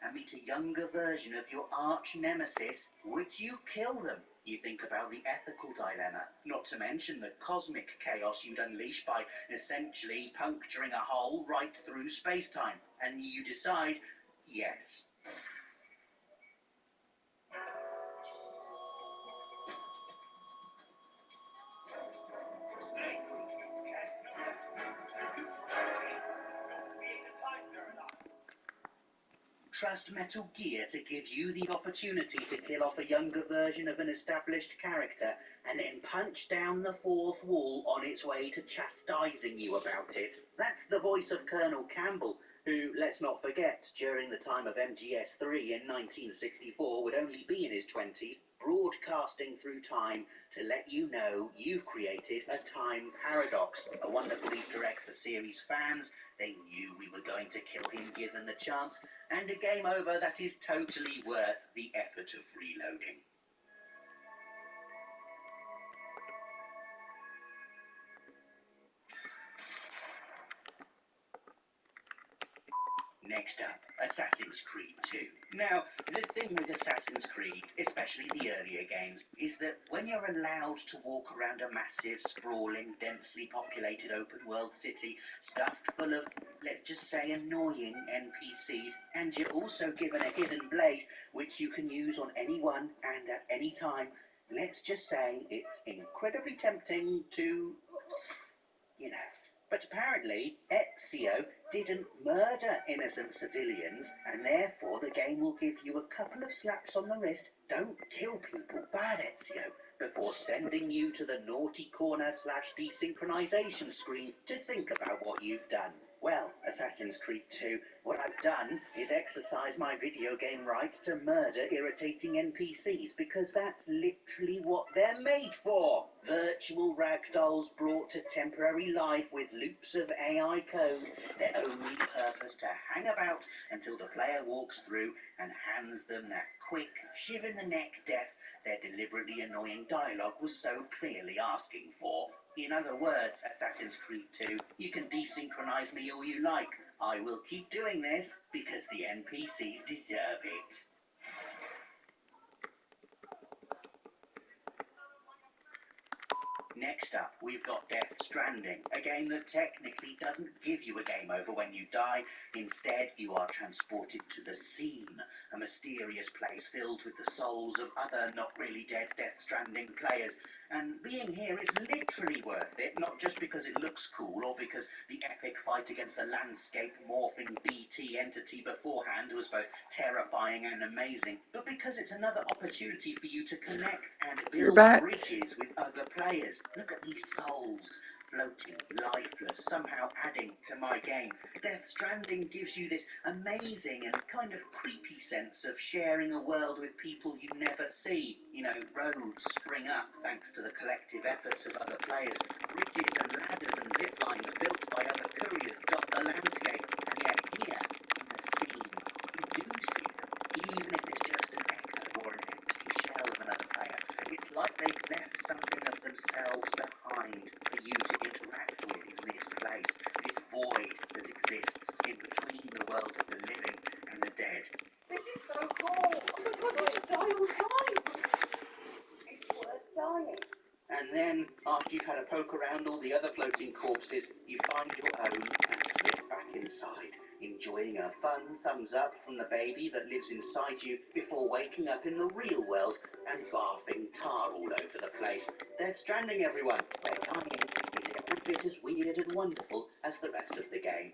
and meet a younger version of your arch nemesis, would you kill them? You think about the ethical dilemma, not to mention the cosmic chaos you'd unleash by essentially puncturing a hole right through space-time, and you decide, yes. Trust Metal Gear to give you the opportunity to kill off a younger version of an established character and then punch down the fourth wall on its way to chastising you about it. That's the voice of Colonel Campbell, who, let's not forget, during the time of MGS3 in 1964 would only be in his 20s, broadcasting through time to let you know you've created a time paradox. A wonderful Easter egg for series fans. They knew we were going to kill him given the chance, and a game over that is totally worth the effort of reloading. Next up, Assassin's Creed 2. Now, the thing with Assassin's Creed, especially the earlier games, is that when you're allowed to walk around a massive, sprawling, densely populated open-world city stuffed full of, let's just say, annoying NPCs, and you're also given a hidden blade which you can use on anyone and at any time, let's just say it's incredibly tempting to, you know. But apparently, Ezio didn't murder innocent civilians, and therefore the game will give you a couple of slaps on the wrist, don't kill people, bad Ezio, before sending you to the naughty corner / desynchronization screen to think about what you've done. Well, Assassin's Creed 2, what I've done is exercise my video game right to murder irritating NPCs, because that's literally what they're made for. Virtual ragdolls brought to temporary life with loops of AI code, their only purpose to hang about until the player walks through and hands them that quick, shiv-in-the-neck death their deliberately annoying dialogue was so clearly asking for. In other words, Assassin's Creed 2, you can desynchronize me all you like. I will keep doing this because the NPCs deserve it. Next up, we've got Death Stranding, a game that technically doesn't give you a game over when you die. Instead, you are transported to the Scene, a mysterious place filled with the souls of other not really dead Death Stranding players. And being here is literally worth it, not just because it looks cool or because the epic fight against a landscape morphing BT entity beforehand was both terrifying and amazing, but because it's another opportunity for you to connect and build bridges with other players. Look at these souls, floating, lifeless, somehow adding to my game. Death Stranding gives you this amazing and kind of creepy sense of sharing a world with people you never see. You know, roads spring up thanks to the collective efforts of other players. Bridges and ladders and zip lines built by other couriers dot the landscape. And yet here, in the Scene, you do see them, even if it's just an echo or an empty shell of another player. It's like they've left something of themselves behind for you to interact with in this place, this void that exists in between the world of the living and the dead. This is so cool! Oh my god, I should die all the time! It's worth dying. And then, after you've had a poke around all the other floating corpses, you find your own and slip back inside, enjoying a fun thumbs up from the baby that lives inside you before waking up in the real world and barfing tar all over the place. Death Stranding, everyone, where dying is every bit as weird and wonderful as the rest of the game.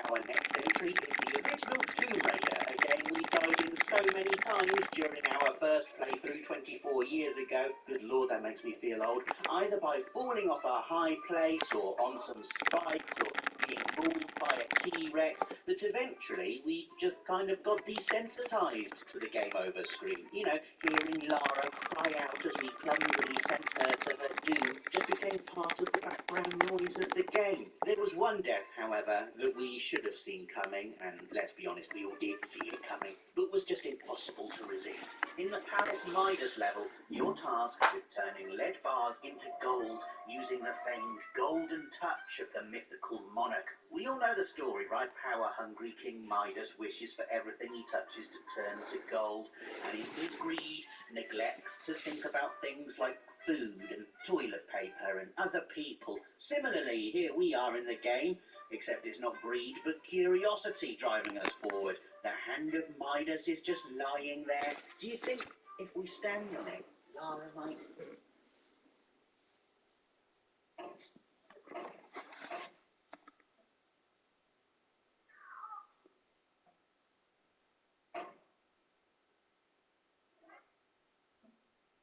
Our next entry is the original Tomb Raider, a game we died in so many times during our first playthrough 24 years ago. Good lord, that makes me feel old. Either by falling off a high place or on some spikes or being mauled by a T-Rex, that eventually we just kind of got desensitized to the game over screen. You know, hearing Lara cry out as we clumsily sent her to her doom just became part of the background noise of the game. There was one death, however, that we should have seen coming, and let's be honest, we all did see it coming, but was just impossible to resist. In the Palace Midas level, you're tasked with turning lead bars into gold using the famed golden touch of the mythical monarch. We all know the story, right? Power-hungry King Midas wishes for everything he touches to turn to gold, and in his greed neglects to think about things like food and toilet paper and other people. Similarly, here we are in the game, except it's not greed but curiosity driving us forward. The hand of Midas is just lying there. Do you think if we stand on it, Lara might...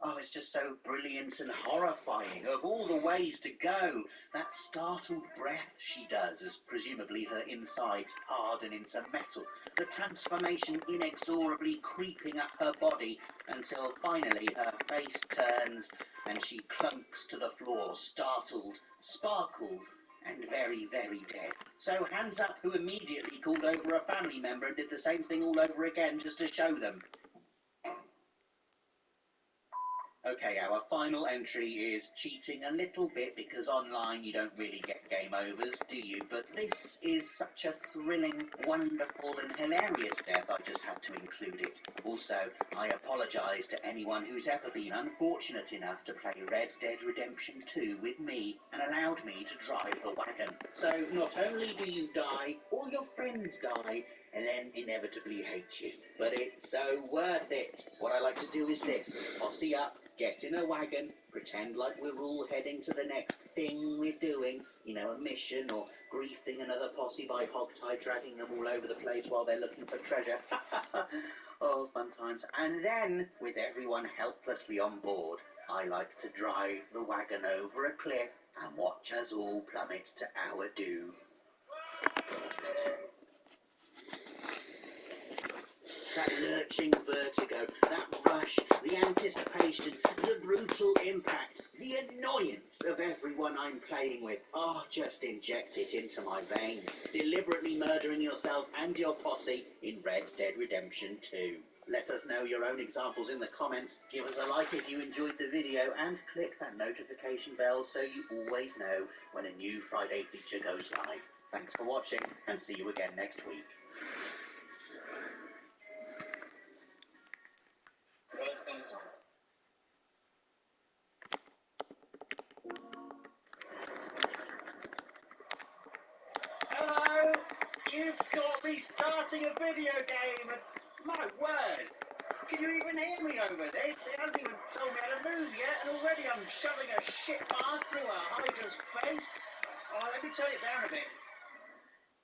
Oh, it's just so brilliant and horrifying. Of all the ways to go, that startled breath she does as presumably her insides harden into metal, the transformation inexorably creeping up her body until finally her face turns and she clunks to the floor, startled, sparkled, and very, very dead. So hands up who immediately called over a family member and did the same thing all over again just to show them. Okay, our final entry is cheating a little bit because online you don't really get game overs, do you? But this is such a thrilling, wonderful and hilarious death I just had to include it. Also, I apologise to anyone who's ever been unfortunate enough to play Red Dead Redemption 2 with me and allowed me to drive the wagon. So not only do you die, all your friends die, and then inevitably hate you. But it's so worth it. What I like to do is this: posse up, get in a wagon, pretend like we're all heading to the next thing we're doing, you know, a mission or griefing another posse by hogtie, dragging them all over the place while they're looking for treasure. Oh, fun times. And then, with everyone helplessly on board, I like to drive the wagon over a cliff and watch us all plummet to our doom. That lurching vertigo, that rush, the anticipation, the brutal impact, the annoyance of everyone I'm playing with. Oh, just inject it into my veins. Deliberately murdering yourself and your posse in Red Dead Redemption 2. Let us know your own examples in the comments. Give us a like if you enjoyed the video and click that notification bell so you always know when a new Friday feature goes live. Thanks for watching and see you again next week. Hello! You've got me starting a video game, and my word! Can you even hear me over this? It hasn't even told me how to move yet, and already I'm shoving a shit bar through a Hydra's face. Oh, let me turn it down a bit.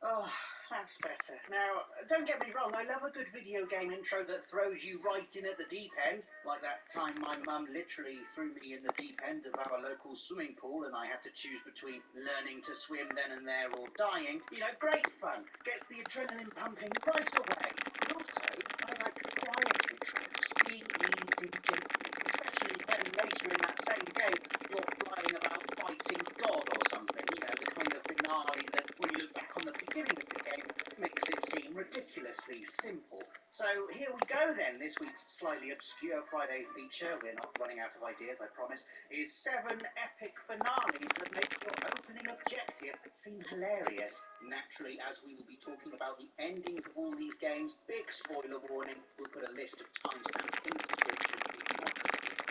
Oh, that's better. Now, don't get me wrong, I love a good video game intro that throws you right in at the deep end, like that time my mum literally threw me in the deep end of our local swimming pool and I had to choose between learning to swim then and there or dying. You know, great fun. Gets the adrenaline pumping right away. But also, I like quiet intros, being easy, especially when later in that same game you're flying about fighting God or something, you know, the kind of finale that when you look back on the beginning of the game makes it seem ridiculously simple. So here we go then. This week's slightly obscure Friday feature, we're not running out of ideas, I promise, is 7 epic finales that make your opening objective seem hilarious. Naturally, as we will be talking about the endings of all these games, big spoiler warning, we'll put a list of timestamps in the description if you want to see them.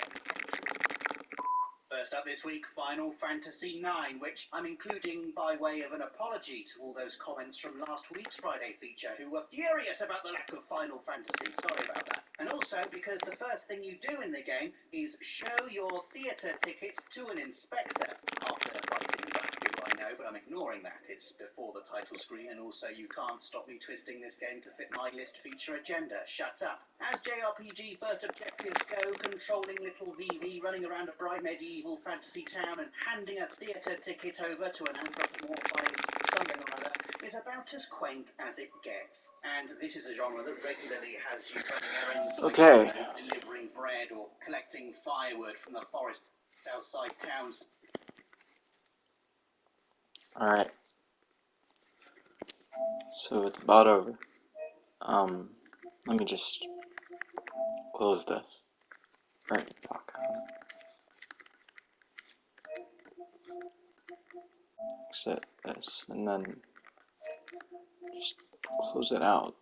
First up this week, Final Fantasy IX, which I'm including by way of an apology to all those comments from last week's Friday feature who were furious about the lack of Final Fantasy. Sorry about that. And also because the first thing you do in the game is show your theatre ticket to an inspector. After writing back, I know, but I'm ignoring that. It's before the title screen, and also you can't stop me twisting this game to fit my list feature agenda. Shut up. As JRPG first objectives go, controlling little Vivi running around a bright medieval fantasy town and handing a theatre ticket over to an anthropomorphized something or other is about as quaint as it gets. And this is a genre that regularly has you running errands, Okay. delivering bread or collecting firewood from the forest outside towns. Alright. So it's about over. Let me just close this. Right, fuck. Exit this, and then just close it out.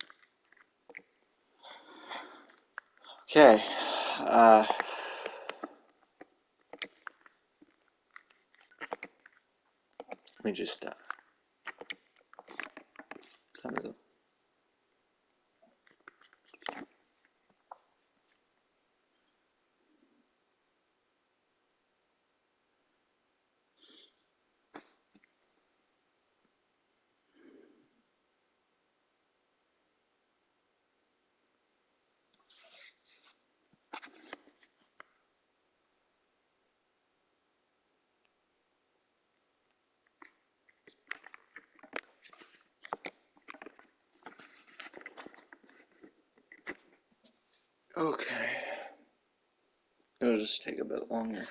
Okay, let me just, okay. It'll just take a bit longer.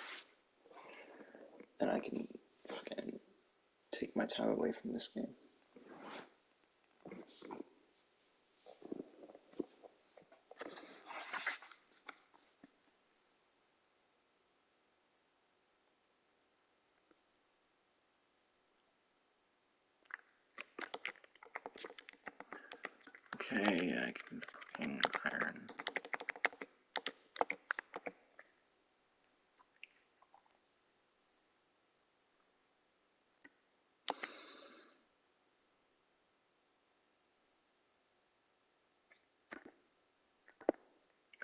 Then I can fucking take my time away from this game. Okay, I can fucking iron.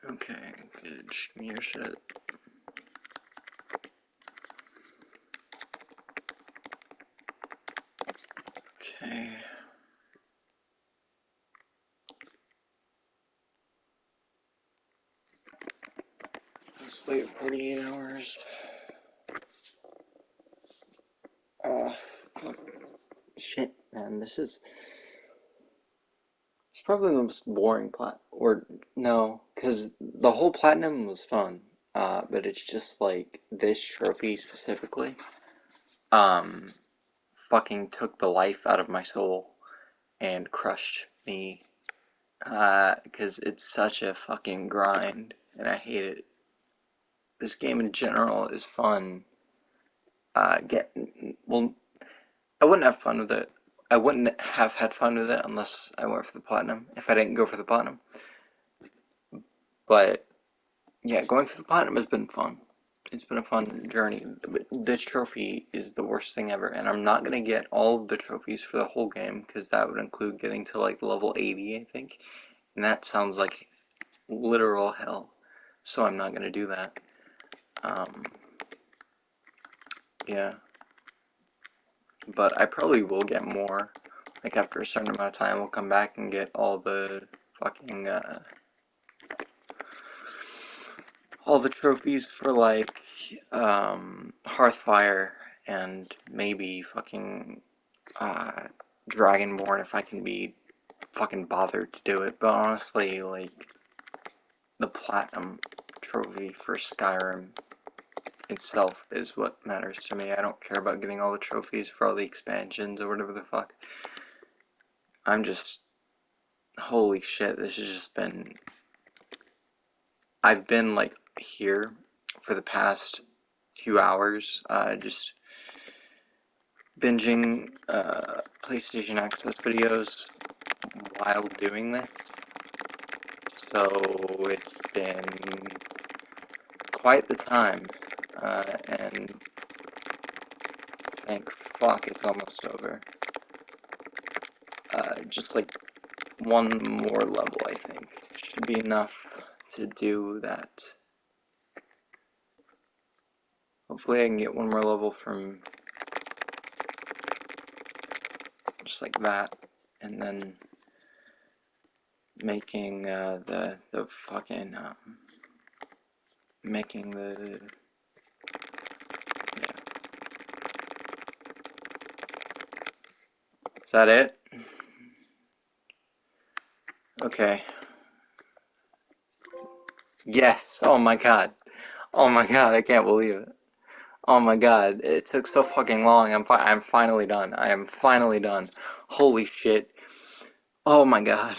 Okay, good. Give me your shit. Okay. Let's wait 48 hours. Fuck. Shit, man, this is... It's probably the most boring no, because the whole platinum was fun. But it's just like, this trophy specifically, fucking took the life out of my soul and crushed me. Because it's such a fucking grind, and I hate it. This game in general is fun. Well, I wouldn't have fun with it. I wouldn't have had fun with it unless I went for the platinum, if I didn't go for the platinum. But, yeah, going for the platinum has been fun. It's been a fun journey. But this trophy is the worst thing ever, and I'm not gonna get all of the trophies for the whole game, because that would include getting to, like, level 80, I think. And that sounds like literal hell. So I'm not gonna do that. Yeah. But I probably will get more. Like, after a certain amount of time, we'll come back and get all the fucking, all the trophies for, like, Hearthfire, and maybe fucking, Dragonborn if I can be fucking bothered to do it. But honestly, like, the Platinum trophy for Skyrim itself is what matters to me. I don't care about getting all the trophies for all the expansions or whatever the fuck. I'm just... Holy shit, this has just been... I've been, like, here for the past few hours, just binging, PlayStation Access videos while doing this. So, it's been quite the time, and thank fuck it's almost over. Just like one more level, I think, should be enough to do that. Hopefully I can get one more level from just like that, and then making, the fucking, making the, yeah. Is that it? Okay. Yes! Oh my god. Oh my god, I can't believe it. Oh my god, it took so fucking long. I'm finally done. I am finally done. Holy shit. Oh my god.